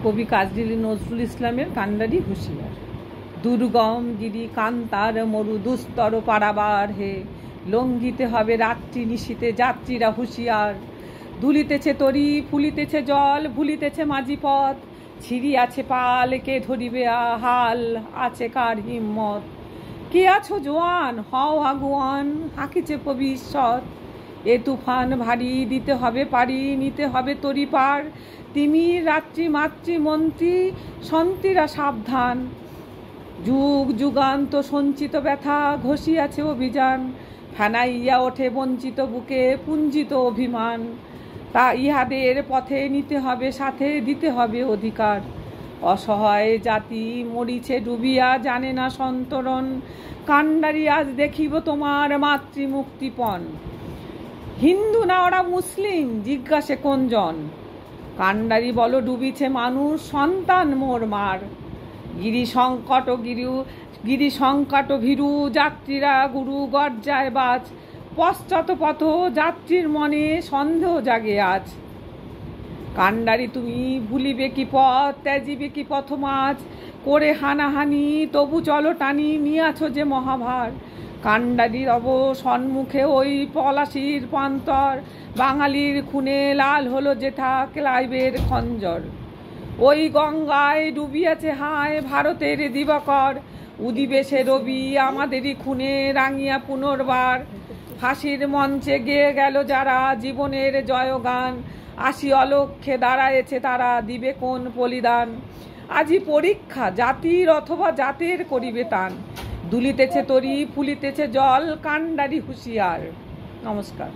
কবি কাজী নজরুল ইসলামের কান্ডারি হুঁশিয়ার। দুর্গম গিরি কান্তার মরু দুস্তর পারাবার হে, লঙ্ঘিতে হবে রাত্রি নিশীতে যাত্রীরা হুঁশিয়ার। দুলিতেছে তরি ফুলিতেছে জল ভুলিতেছে মাঝি পথ, ছিড়িয়াছে পাল কে ধরিবে হাল আছে কার হিম্মত। কে আছো জোয়ান হও আগুয়ান হাঁকিছে ভবিষ্যৎ, এ তুফান ভারী দিতে হবে পারি নিতে হবে তরি পার। তিমির রাত্রি মাতৃমন্ত্রী সন্তীরা সাবধান, যুগ যুগান্ত সঞ্চিত ব্যথা ঘষিয়াছে অভিযান। ফেনাইয়া ওঠে বঞ্চিত বুকে পুঞ্জিত অভিমান, তা ইহাদের পথে নিতে হবে সাথে দিতে হবে অধিকার। অসহায় জাতি মরিছে ডুবিয়া জানে না সন্তরণ, কান্ডারি আজ দেখিব তোমার মাতৃমুক্তিপণ। হিন্দু না ওরা মুসলিম জিজ্ঞাসে কোনজন, কান্ডারি বলো ডুবিছে মানুষ সন্তান মোর মার। গিরি সংকট ভীরু যাত্রীরা গুরু গর্জায় বাজ, পশ্চাৎ পথ যাত্রীর মনে সন্দেহ জাগে আজ। কান্ডারি তুমি ভুলিবে কি পথ ত্যাজিবে কি পথ মাঝ, করে হানাহানি তবু চলো টানি নিয়াছ যে মহাভার। কান্ডারির সন্মুখে ওই পলাশির প্রান্তর, বাঙালির খুনে লাল হলো যেথা ক্লাইভের খঞ্জর। ওই গঙ্গায় ডুবিয়াছে হায় ভারতের দিবাকর, উদিবে সে রবি আমাদেরই খুনে রাঙিয়া পুনর্বার। ফাঁসির মঞ্চে গেয়ে গেল যারা জীবনের জয়গান, আসি অলক্ষ্যে দাঁড়ায়েছে তারা দিবে কোন বলিদান। আজি পরীক্ষা জাতির অথবা জাতের করিবে তান, দুলিতেছে তরি ফুলিতেছে জল কান্ডারি হুঁশিয়ার। নমস্কার।